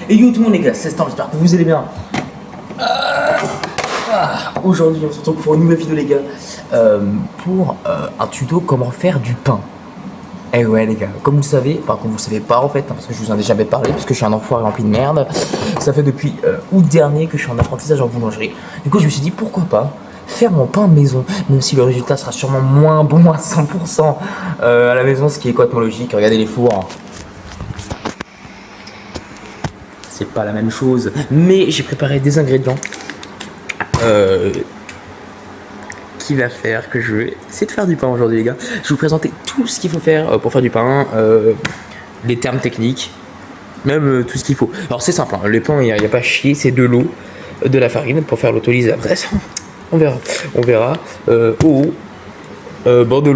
Et yo tout le monde les gars, c'est Stan, j'espère que vous allez bien. Aujourd'hui on se retrouve pour une nouvelle vidéo les gars, pour un tuto comment faire du pain. Et ouais les gars, comme vous le savez, enfin comme vous le savez pas en fait, parce que je vous en ai jamais parlé, parce que je suis un enfoiré rempli de merde. Ça fait depuis août dernier que je suis en apprentissage en boulangerie. Du coup je me suis dit pourquoi pas faire mon pain maison, même si le résultat sera sûrement moins bon à 100% à la maison, ce qui est complètement logique. Regardez les fours. C'est pas la même chose, mais j'ai préparé des ingrédients qui va faire que je vais essayer de faire du pain aujourd'hui les gars. Je vais vous présenter tout ce qu'il faut faire pour faire du pain, les termes techniques, même tout ce qu'il faut. Alors c'est simple, hein, le pain il n'y a pas à chier, c'est de l'eau, de la farine pour faire l'autolyse. Après on verra. Bon de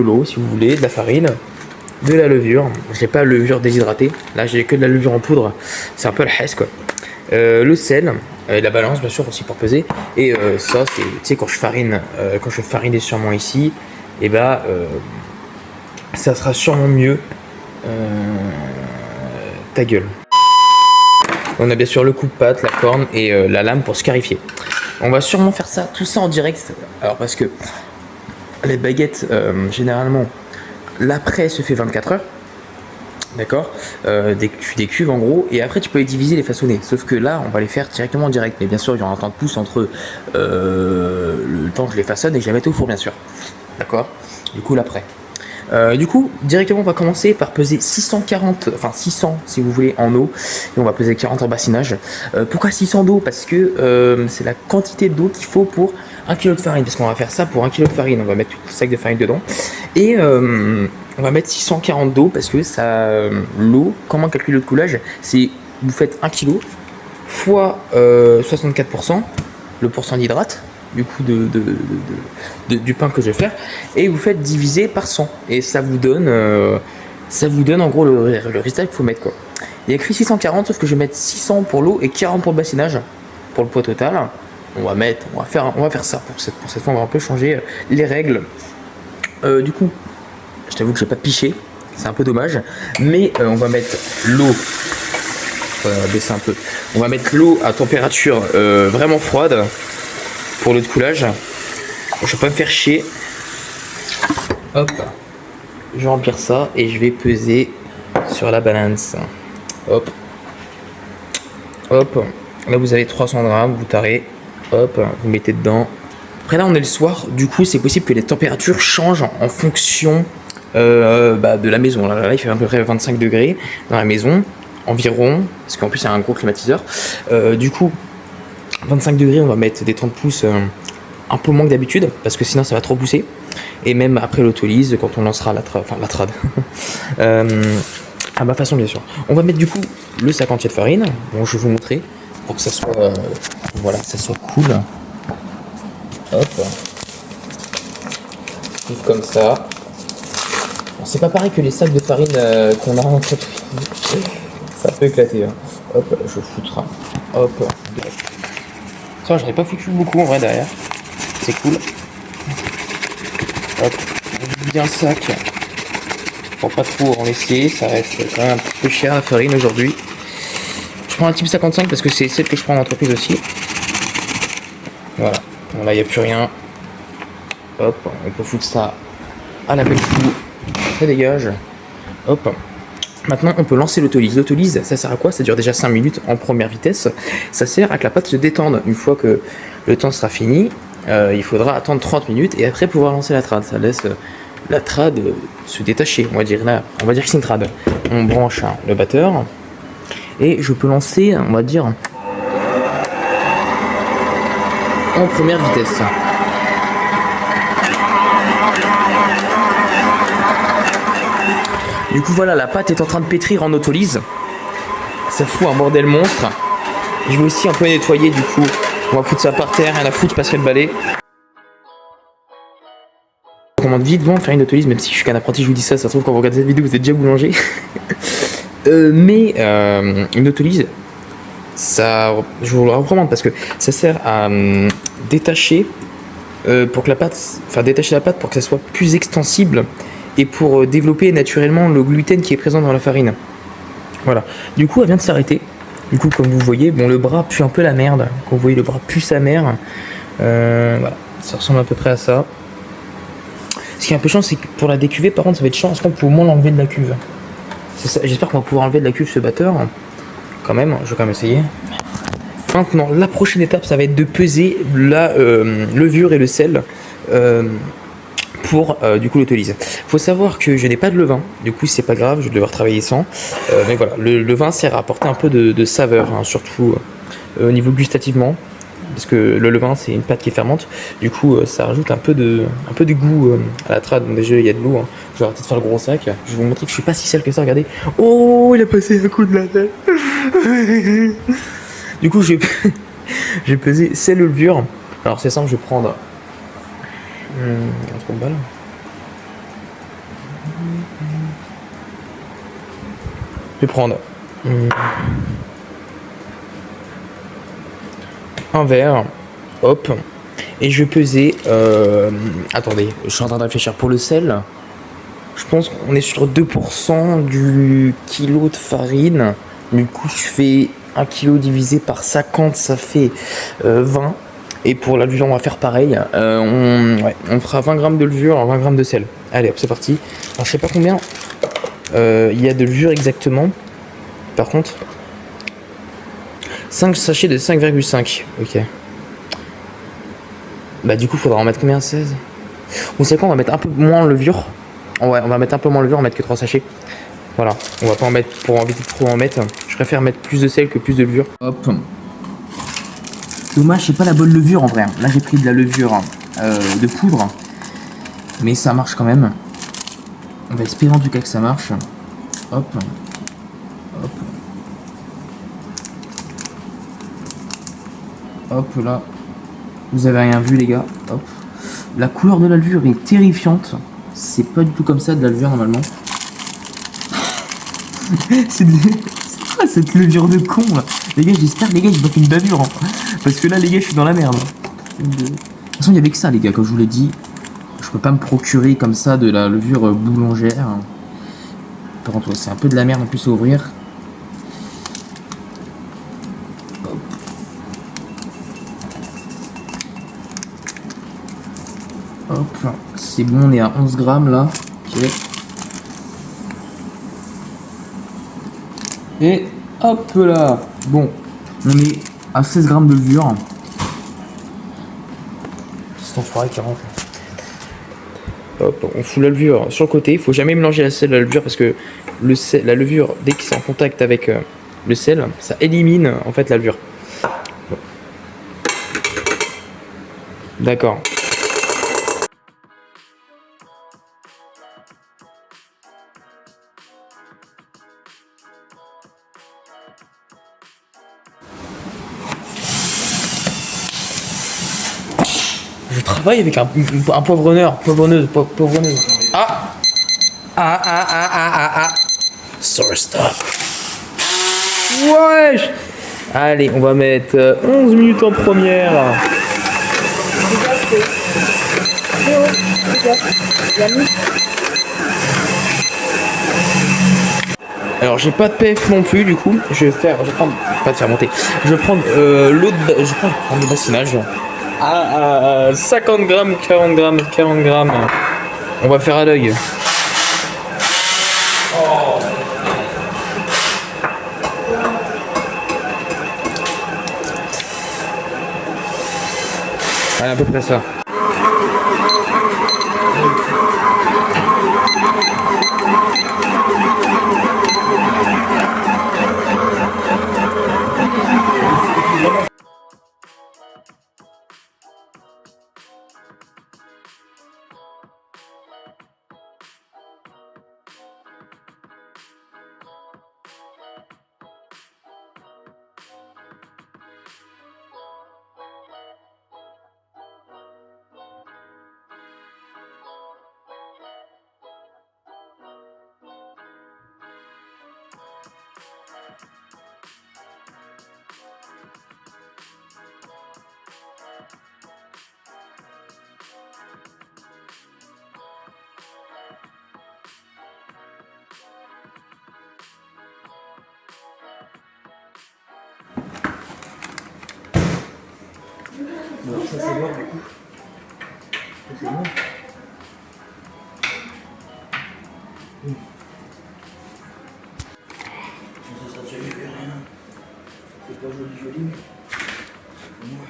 l'eau, si vous voulez, de la farine, de la levure. Je n'ai pas de levure déshydratée, là j'ai que de la levure en poudre, c'est un peu la hesse quoi. Le sel, la balance bien sûr aussi pour peser, et ça c'est, tu sais, quand je farine sûrement ici, et bah ça sera sûrement mieux. Ta gueule. On a bien sûr le coup de pâte, la corne et la lame pour scarifier. On va sûrement faire ça, tout ça en direct, alors parce que les baguettes généralement l'après se fait 24 heures. D'accord, tu décuves en gros, et après tu peux les diviser, les façonner. Sauf que là, on va les faire directement en direct. Mais bien sûr, il y aura un temps de pouce entre le temps que je les façonne et que je les mette au four, bien sûr. D'accord. Du coup, l'après. Du coup, directement, on va commencer par peser 640, enfin 600 si vous voulez, en eau. Et on va peser 40 en bassinage. Pourquoi 600 d'eau? Parce que c'est la quantité d'eau qu'il faut pour 1 kg de farine. Parce qu'on va faire ça pour 1 kg de farine. On va mettre tout le sac de farine dedans. Et on va mettre 640 d'eau parce que ça, l'eau, comment calculer le coulage? C'est, vous faites 1 kg fois 64%, le pourcent d'hydrate, du coup du pain que je vais faire, et vous faites diviser par 100 et ça vous donne en gros le résultat qu'il faut mettre quoi. Il y a écrit 640, sauf que je vais mettre 600 pour l'eau et 40 pour le bassinage pour le poids total. On va faire ça pour cette fois. On va un peu changer les règles. Du coup je t'avoue que j'ai pas piché, c'est un peu dommage, mais on va mettre l'eau, on va baisser un peu, on va mettre l'eau à température vraiment froide pour le coulage. Je vais pas me faire chier. Hop, je vais remplir ça et je vais peser sur la balance. Hop, hop, là vous avez 300 grammes, vous tarez, hop, vous mettez dedans. Après là on est le soir, du coup c'est possible que les températures changent en fonction de la maison. Là il fait à peu près 25 degrés dans la maison environ, parce qu'en plus il y a un gros climatiseur. Du coup 25 degrés, on va mettre des 30 pouces un peu moins que d'habitude, parce que sinon ça va trop pousser. Et même après l'autolyse, quand on lancera la trad à ma façon bien sûr. On va mettre du coup le sac entier de farine. Bon, je vais vous montrer pour que ça soit voilà, que ça soit cool. Hop, comme ça. Bon, c'est pas pareil que les sacs de farine qu'on a en entreprise. Ça peut éclater. Hein. Hop, je foutre. Hop. Ça, j'aurais pas foutu beaucoup en vrai derrière. C'est cool. Hop, on bien le sac pour pas trop en laisser. Ça reste quand même un petit peu cher la farine aujourd'hui. Je prends un type 55 parce que c'est celle que je prends en entreprise aussi. Voilà. Bon, là, il n'y a plus rien. Hop, on peut foutre ça à la belle coup. Ça dégage. Hop. Maintenant, on peut lancer l'autolyse. L'autolyse, ça sert à quoi? Ça dure déjà 5 minutes en première vitesse. Ça sert à que la pâte se détende. Une fois que le temps sera fini, il faudra attendre 30 minutes et après pouvoir lancer la trad. Ça laisse la trad se détacher. On va dire que c'est une trad. On branche le batteur et je peux lancer, on va dire, en première vitesse. Du coup voilà, la pâte est en train de pétrir en autolyse. Ça fout un bordel monstre. Je vais aussi un peu nettoyer du coup. On va foutre ça par terre, rien à foutre, je passerai le balai. On commande vite vont faire une autolyse, même si je suis qu'un apprenti, je vous dis ça, ça se trouve quand vous regardez cette vidéo vous êtes déjà boulanger. Mais une autolyse, ça, je vous le recommande parce que ça sert à détacher pour que la pâte, détacher la pâte pour que ça soit plus extensible et pour développer naturellement le gluten qui est présent dans la farine. Voilà. Du coup, elle vient de s'arrêter. Du coup, comme vous voyez, bon, le bras pue un peu la merde. Comme vous voyez, le bras pue sa mère. Voilà, ça ressemble à peu près à ça. Ce qui est un peu chiant, c'est que pour la décuver, par contre, ça va être chiant. Est-ce qu'on peut au moins l'enlever de la cuve? J'espère qu'on va pouvoir enlever de la cuve ce batteur. Quand même, je vais quand même essayer. Maintenant, la prochaine étape, ça va être de peser la levure et le sel pour du coup l'autolyse. Faut savoir que je n'ai pas de levain, du coup c'est pas grave, je vais devoir travailler sans. Mais voilà, le levain sert à apporter un peu de saveur, hein, surtout au niveau gustativement. Parce que le levain c'est une pâte qui est fermente, du coup ça rajoute un peu de goût à la trad. Donc déjà il y a de l'eau, hein. Je vais arrêter de faire le gros sac. Je vais vous montrer que je suis pas si sale que ça, regardez. Oh, il a passé un coup de la tête. Du coup j'ai pesé ces levures. Alors c'est simple, je vais prendre un trou de balle. Je vais prendre un verre, hop, et je vais peser. Attendez, je suis en train de réfléchir. Pour le sel, je pense qu'on est sur 2% du kilo de farine. Du coup, je fais 1 kilo divisé par 50, ça fait 20. Et pour la levure, on va faire pareil. On fera 20 grammes de levure, 20 grammes de sel. Allez, hop, c'est parti. Alors, je sais pas combien il y a de levure exactement. Par contre, 5 sachets de 5,5. Ok. Bah du coup faudra en mettre combien? 16. Vous savez quoi, on va mettre un peu moins en levure. Ouais, on va mettre un peu moins en levure, on va mettre que 3 sachets. Voilà, on va pas en mettre pour éviter de trop en mettre. Je préfère mettre plus de sel que plus de levure. Hop. Dommage, c'est pas la bonne levure en vrai. Là j'ai pris de la levure de poudre. Mais ça marche quand même. On va espérer en tout cas que ça marche. Hop. Hop. Hop là. Vous avez rien vu les gars. Hop. La couleur de la levure est terrifiante. C'est pas du tout comme ça de la levure normalement. c'est quoi cette levure de con là? Les gars, j'espère les gars j'ai pas fait une bavure. Hein. Parce que là les gars je suis dans la merde. De toute façon il y avait que ça les gars, comme je vous l'ai dit. Je peux pas me procurer comme ça de la levure boulangère. Par contre ouais, c'est un peu de la merde en plus à ouvrir. Hop, c'est bon, on est à 11 grammes là. Ok. Et hop là. Bon, on est à 16 grammes de levure. C'est enfoiré qui rentre. Hop, on fout la levure sur le côté. Il faut jamais mélanger la sel et la levure parce que la levure, dès que c'est en contact avec le sel, ça élimine en fait la levure. D'accord. Je travaille avec un poivronneur, poivronneuse. Ah. Source stop. Wesh. Allez, on va mettre 11 minutes en première. Alors j'ai pas de PF non plus du coup, je vais prendre, pas de faire monter, je vais prendre l'autre, je vais prendre le bassinage à 50 grammes, 40 grammes, 40 grammes, on va faire à l'œil. Allez, à peu près ça. Alors ça c'est noir du coup. Ça c'est noir. Ça sera joli, rien. C'est pas joli, mais. Noir.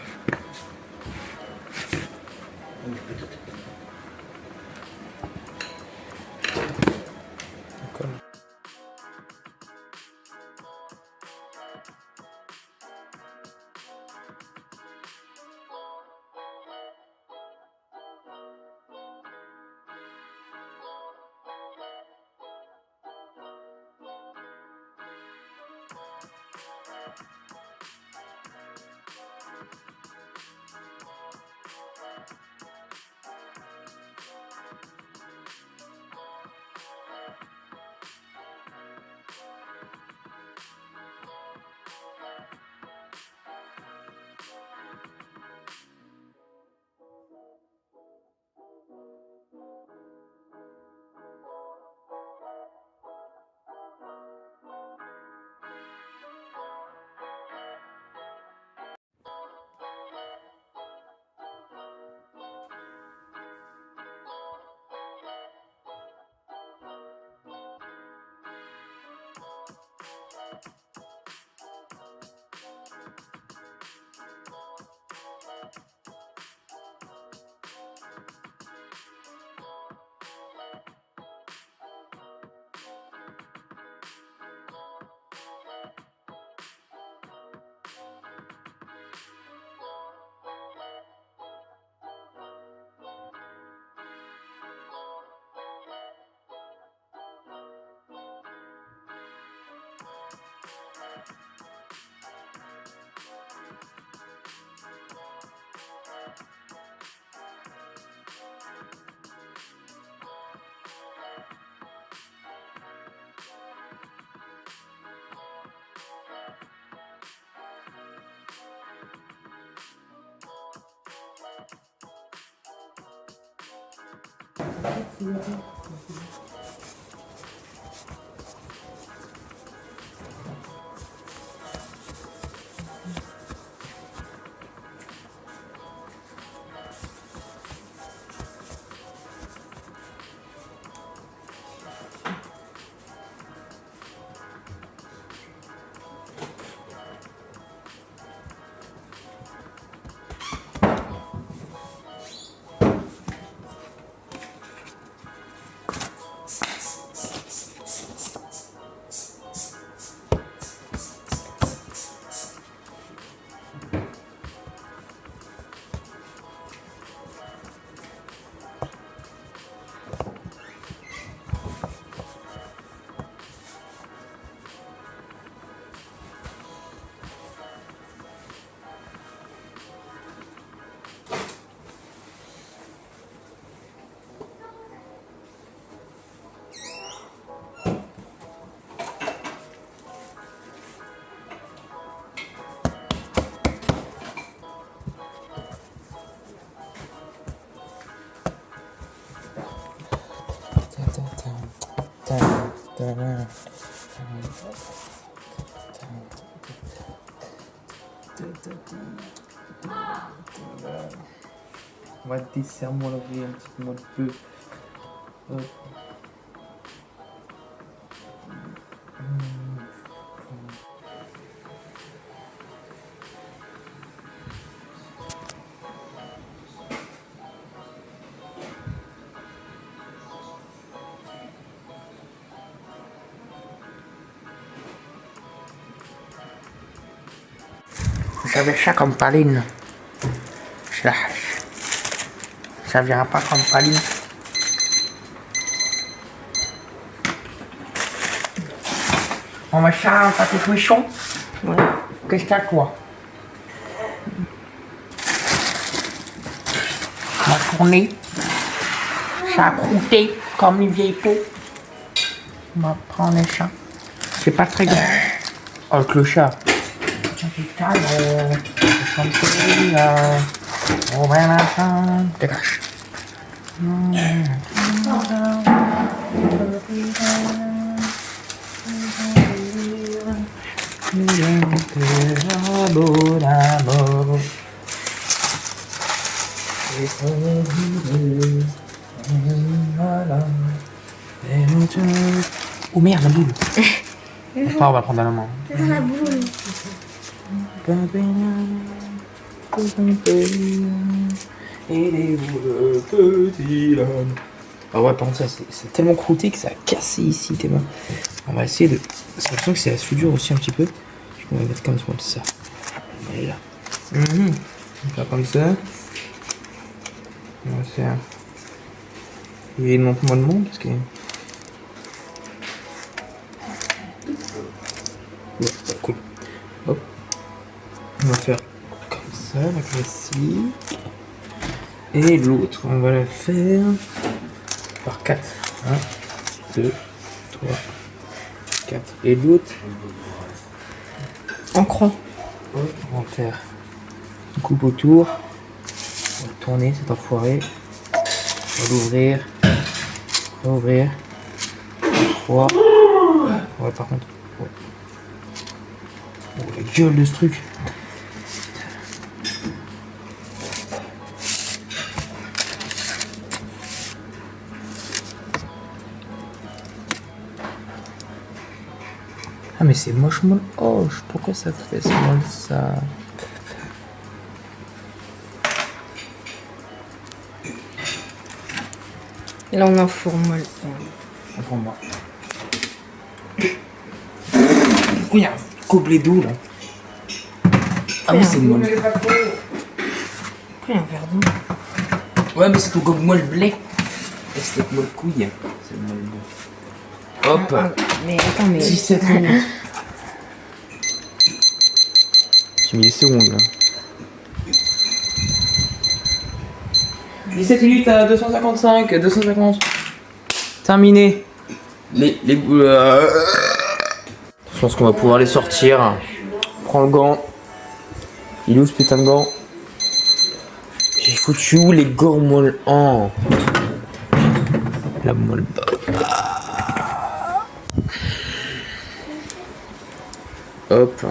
Peut-être. D'accord. On va desserre-moi l'oreille un petit peu. Hop. J'avais ça comme paline. Je la hache. Ça viendra pas comme paline. On va faire un pâté cuisson. Voilà. Qu'est-ce que t'as quoi? On va tourner. Ça a croûté comme une vieille peau. On va prendre ça. C'est pas très grand. Oh, le chat. Dégage. Oh merde, la boule. On va prendre à la main. La boule. Et les boules, petit homme. Ah ouais, par contre, ça, c'est tellement croûté que ça a cassé ici tes mains. On va essayer de. J'ai l'impression que c'est la soudure aussi un petit peu. On va mettre comme ça. On va aller là. On va faire comme ça. On va faire. Il y a moins de monde parce que. Ouais, cool. Hop. On va faire comme ça, la classique. Et l'autre, on va la faire par 4. 1, 2, 3, 4. Et l'autre en croix. On va faire une coupe autour. On va tourner cet enfoiré. On va l'ouvrir. On va ouvrir. 3. Ouais, par contre. Ouais. Oh, la gueule de ce truc. Ah mais c'est moche molle. Oh, pourquoi ça fait molle ça? Là, on enfourne molle. Pour moi. Oh, il y a un gobelet d'eau là. Ah oui, c'est molle. Pourquoi il y a un verre d'eau? Ouais, mais c'est ton gobelet molle blé. Et c'est molle couille. C'est molle blé. Hop. Mais attends, mais. 17 minutes. J'ai mis des secondes là. 17 minutes à 255, 250. Terminé. Les Je pense qu'on va pouvoir les sortir. Prends le gant. Il est où ce putain de gant? J'ai foutu où les gants molles? Oh. La molle. Hop.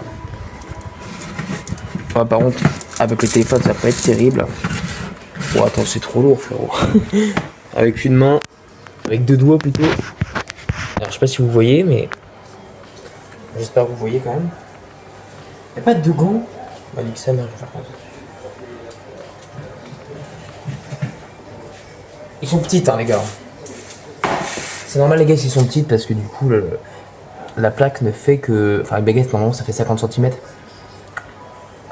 Ah, par contre, avec le téléphone, ça va pas être terrible. Oh, attends, c'est trop lourd, frérot. Avec une main, avec 2 doigts plutôt. Alors, je sais pas si vous voyez, mais j'espère que vous voyez quand même. Y'a pas de gants? On m'a dit que ça marche, je vais faire comme ça. Ils sont petites, hein, les gars. C'est normal, les gars, s'ils sont petites parce que du coup, la plaque ne fait que. Enfin, la baguette, normalement, ça fait 50 cm.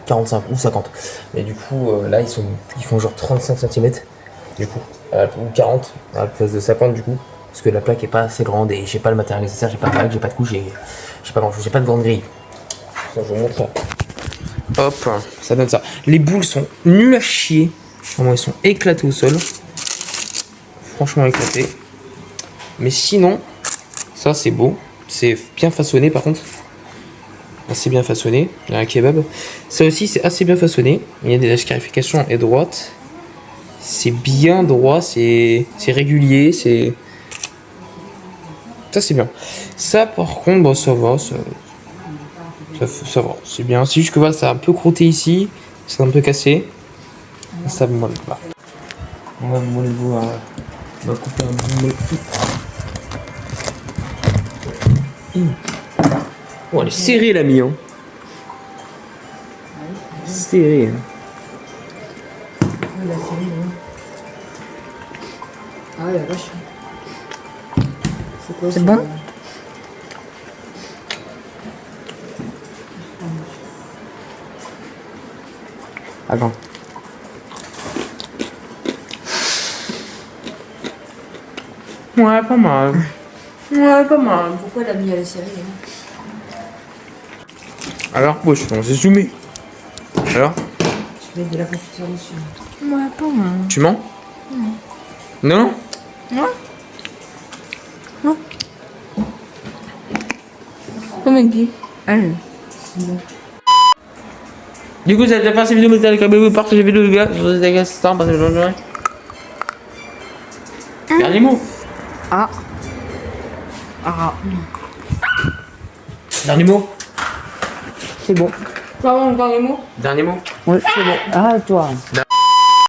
45 ou 50. Mais du coup, là, ils font genre 35 cm. Du coup, ou 40 à la place de 50, du coup. Parce que la plaque est pas assez grande et j'ai pas le matériel nécessaire, j'ai pas de plaque, j'ai pas de couche, j'ai pas grand chose, j'ai pas de grande grille. Ça, je vous montre ça. Hop, ça donne ça. Les boules sont nulles à chier. Vraiment, ils sont éclatés au sol. Franchement éclatés. Mais sinon, ça c'est beau. C'est bien façonné par contre. Assez bien façonné. Il y a un kebab. Ça aussi c'est assez bien façonné. Il y a des scarifications et droite. C'est bien droit, c'est régulier, c'est. Ça c'est bien. Ça par contre, bon, ça va. Ça va, c'est bien. C'est juste que voilà, ça a un peu crotté ici. C'est un peu cassé. Ça me molle pas. On va vous voir. On va couper un bout de Oh, elle est serrée l'ami, hein. Serrée. La série, hein. Ah ouais, la vache. C'est quoi? C'est bon? Attends. Ouais, pas mal. Ouais, pas mal. Pourquoi elle a mis à la série, hein? Alors, wesh, on s'est zoomé. Alors, Je mets de la confiture dessus. Ouais, pas moi. tu mens? Non. Non? Non? Comme qui? Allez. Du coup, ça va faire cette vidéo, mettez like, abonnez-vous, partagez la vidéo, les gars. Je vous dis les gars, c'est ça, passez une bonne journée. Dernier mot. Ah. Ah. Dernier mot. C'est bon. Pardon, encore les mots? Dernier mot. Oui, c'est bon. Ah, toi.